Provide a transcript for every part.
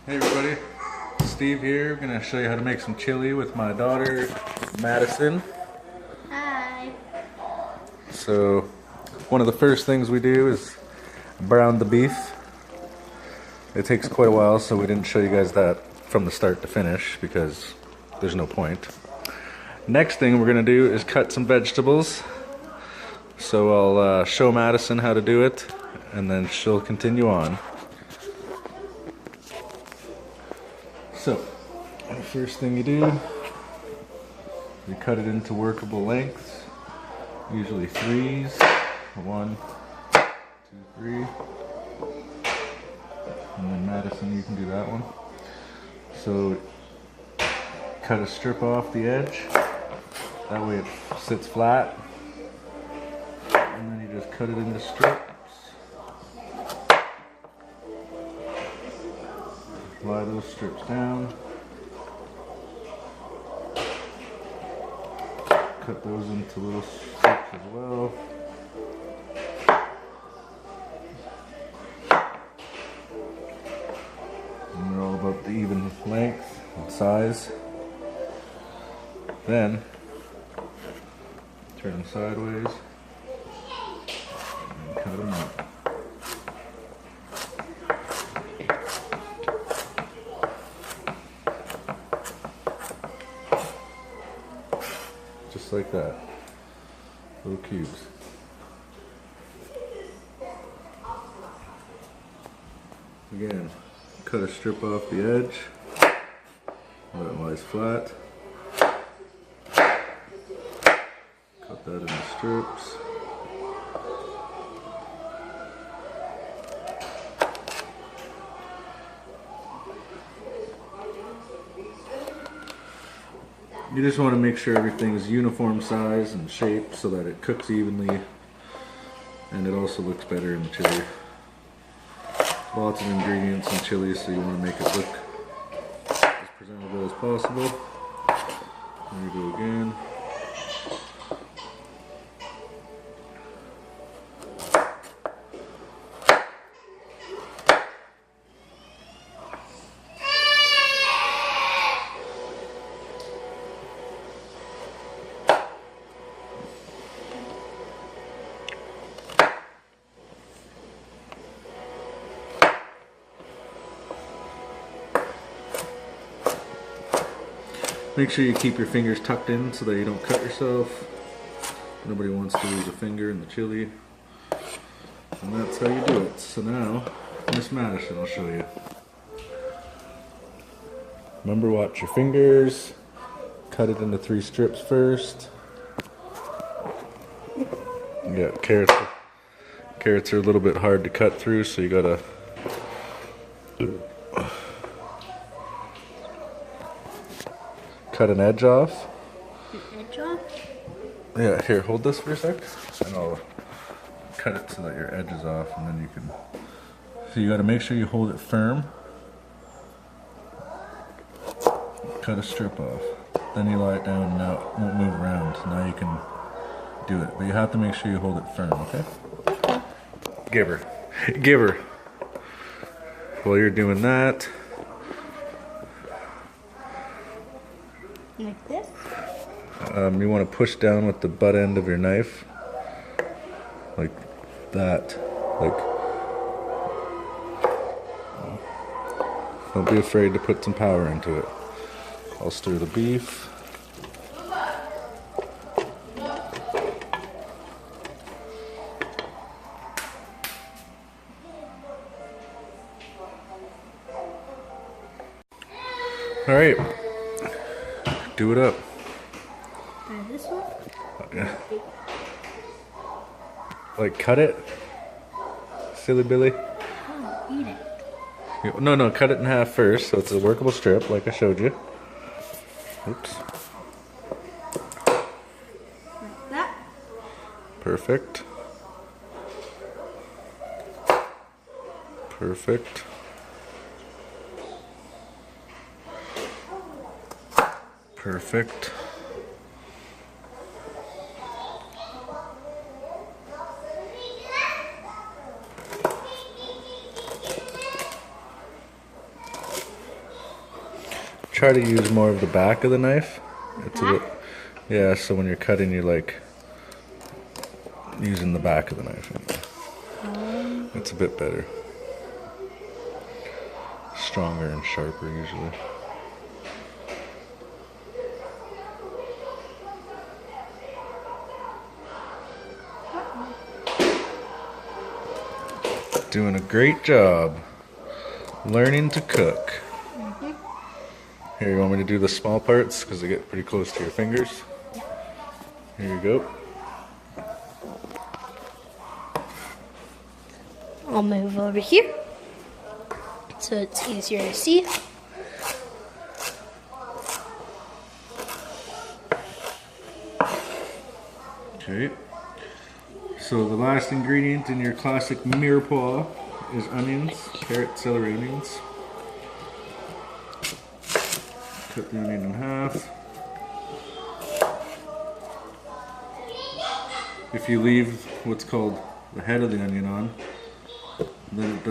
Hey everybody, Steve here. I'm gonna show you how to make some chili with my daughter, Madison. Hi. So, one of the first things we do is brown the beef. It takes quite a while, so we didn't show you guys that from the start to finish because there's no point. Next thing we're gonna do is cut some vegetables. So I'll show Madison how to do it, and then she'll continue on. So, the first thing you do, you cut it into workable lengths, usually threes. 1, 2, 3. And then Madison, you can do that one. So, cut a strip off the edge, that way it sits flat. And then you just cut it into strips. Lie those strips down. Cut those into little strips as well. And they're all about the even length and size. Then turn them sideways and cut them up. Just like that. Little cubes. Again, cut a strip off the edge. Let it lies flat. Cut that into strips. You just want to make sure everything's uniform size and shape so that it cooks evenly, and it also looks better in the chili. Lots of ingredients in chili, so you want to make it look as presentable as possible. There you go again. Make sure you keep your fingers tucked in so that you don't cut yourself. Nobody wants to lose a finger in the chili. And that's how you do it. So now, Miss Madison will show you. Remember, watch your fingers. Cut it into 3 strips first. Yeah, carrots are a little bit hard to cut through, so you gotta cut an edge off. An edge off? Yeah, here, hold this for a sec, and I'll cut it so that your edge is off, and then you can... So you gotta make sure you hold it firm. Cut a strip off. Then you lie it down, and now it won't move around. Now you can do it, but you have to make sure you hold it firm, okay? Okay. Give her. Give her. While you're doing that... Like this? You want to push down with the butt end of your knife, like that. Like, don't be afraid to put some power into it. I'll stir the beef. All right, do it up. This one? Yeah. Like, cut it, silly Billy. Oh, eat it. No, cut it in half first, so it's a workable strip, like I showed you. Oops. Like that? Perfect. Perfect. Perfect. try to use more of the back of the knife. It's a bit, Back? yeah, so when you're cutting, you're like using the back of the knife. It's a bit better. Stronger and sharper usually. Doing a great job learning to cook. Here, you want me to do the small parts because they get pretty close to your fingers? Here you go. I'll move over here so it's easier to see. Okay. So the last ingredient in your classic mirepoix is onions, carrot, celery, onions. Cut the onion in half. If you leave what's called the head of the onion on, then it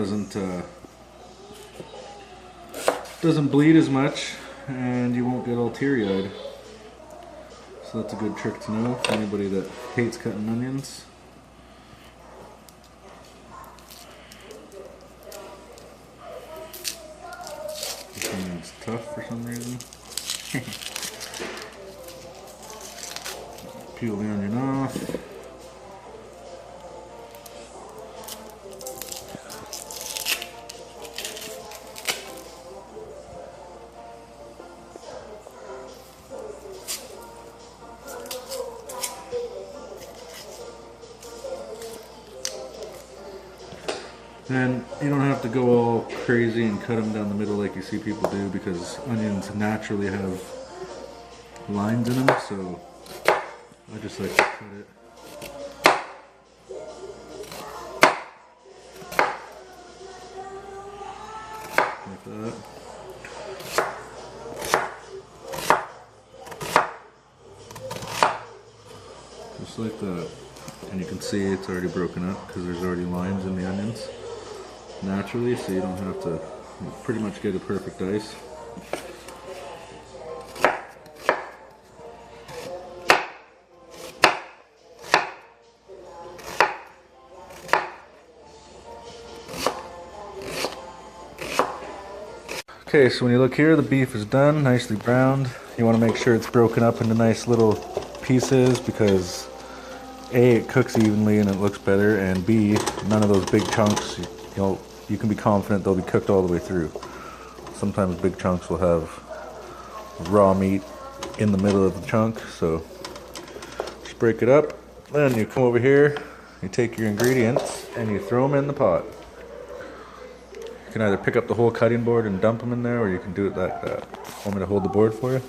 doesn't bleed as much and you won't get all teary-eyed. So that's a good trick to know for anybody that hates cutting onions. This onion's tough for some reason. Peel the onion off. And you don't have to go all crazy and cut them down the middle like you see people do, because onions naturally have lines in them, so I just like to cut it. Like that. Just like that. And you can see it's already broken up because there's already lines in the onions naturally, so you don't have to pretty much get a perfect ice. Okay, so when you look here, the beef is done, nicely browned. You want to make sure it's broken up into nice little pieces because A, it cooks evenly and it looks better, and B, none of those big chunks, you can be confident they'll be cooked all the way through. Sometimes big chunks will have raw meat in the middle of the chunk, so just break it up. Then you come over here, you take your ingredients, and you throw them in the pot. You can either pick up the whole cutting board and dump them in there, or you can do it like that. Want me to hold the board for you?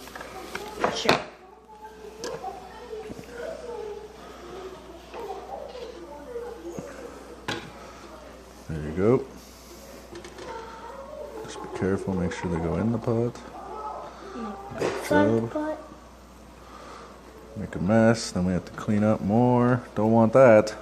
Sure. There you go. Just be careful, make sure they go in the pot. Pot. Make a mess, then we have to clean up more. Don't want that.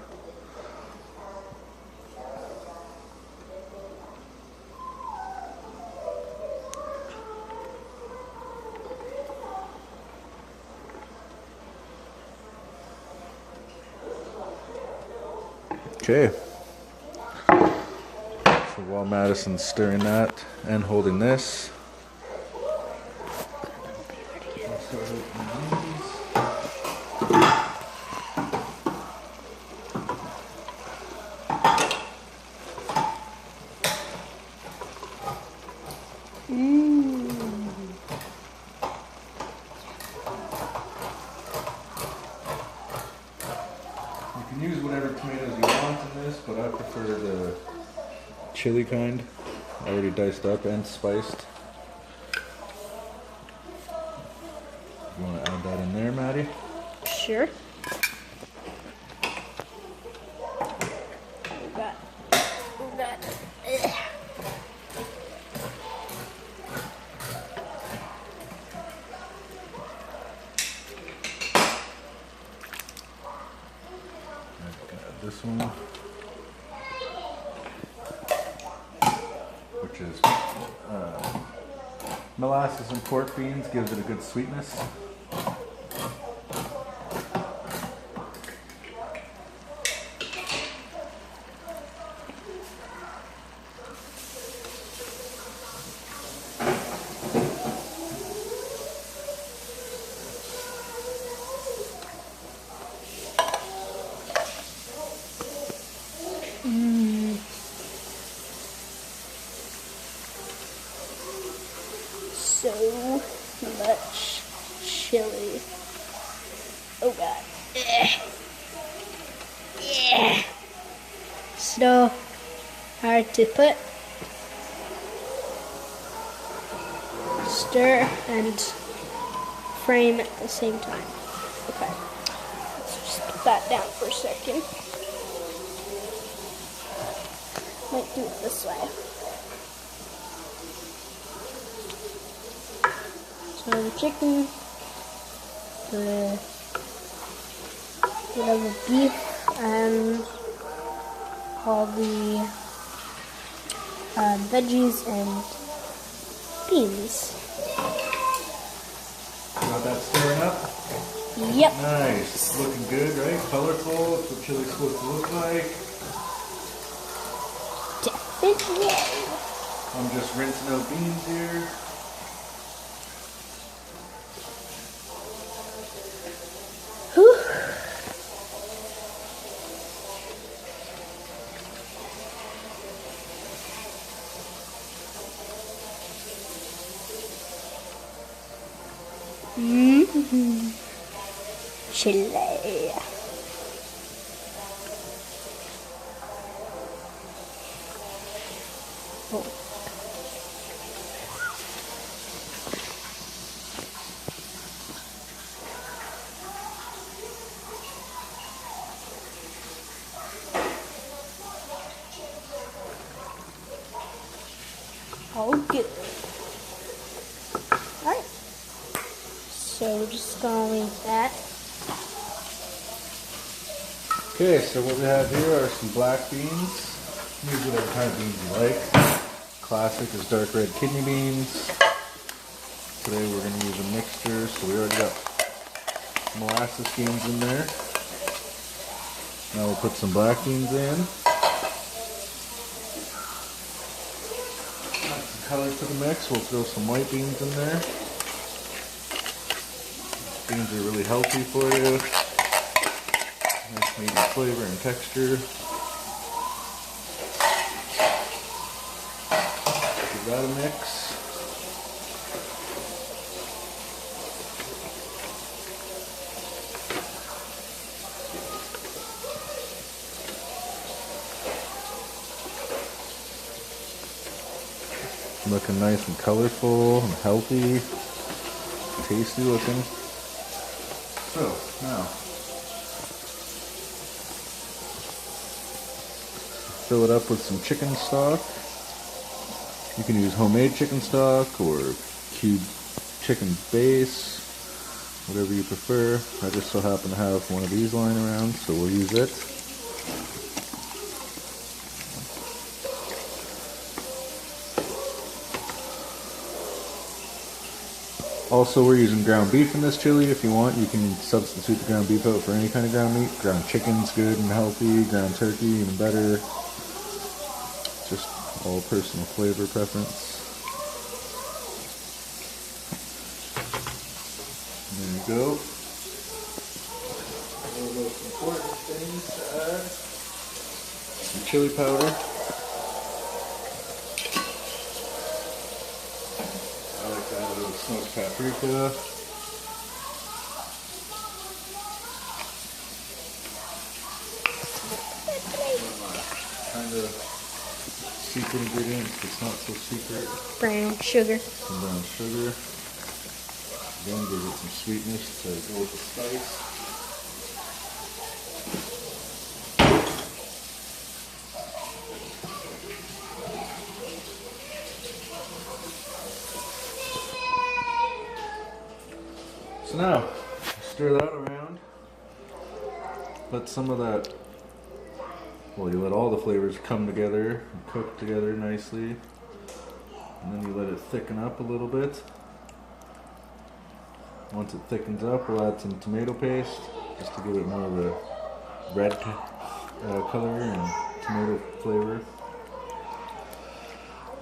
Okay. So while Madison's stirring that and holding this, you can use whatever tomatoes you want in this, but I prefer the chili kind, already diced up and spiced. You want to add that in there, Maddie? Sure. This one, which is Molasses and pork beans gives it a good sweetness. So much chili. Oh god. Yeah. So hard to put. Stir and frame at the same time. Okay. Let's just put that down for a second. Might do it this way. So the chicken, the whatever beef, and all the veggies and beans. Got that stirring up? Yep. Nice. Looking good, right? Colorful. That's what chili's supposed to look like. Definitely. I'm just rinsing out beans here. Whew. Mm-hmm. Chili. Oh. All good. Alright. So we're just gonna leave that. Okay, so what we have here are some black beans. Use whatever kind of beans you like. Classic is dark red kidney beans. Today we're going to use a mixture, so we already got molasses beans in there. Now we'll put some black beans in. Add some color to the mix. We'll throw some white beans in there. Beans are really healthy for you. Nice meaty flavor and texture. Give that a mix. Looking nice and colorful and healthy, tasty looking. So now fill it up with some chicken stock. You can use homemade chicken stock or cubed chicken base, whatever you prefer. I just so happen to have one of these lying around, so we'll use it. Also, we're using ground beef in this chili. If you want, you can substitute the ground beef out for any kind of ground meat. Ground chicken's good and healthy. Ground turkey, even better. Just all personal flavor preference. There you go. One of the most important things to add, some chili powder. I like to add a little smoked paprika. Kind of secret ingredients, it's not so secret. Brown sugar. Some brown sugar. Again, gives it some sweetness to go with the spice. So now, stir that around. Let some of that, well, you let all the flavors come together and cook together nicely. And then you let it thicken up a little bit. Once it thickens up, we'll add some tomato paste just to give it more of a red color and tomato flavor.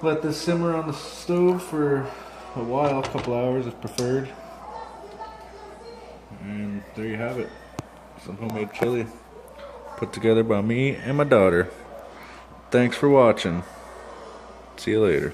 Let this simmer on the stove for a while, a couple hours if preferred. And there you have it. Some homemade chili put together by me and my daughter. Thanks for watching. See you later.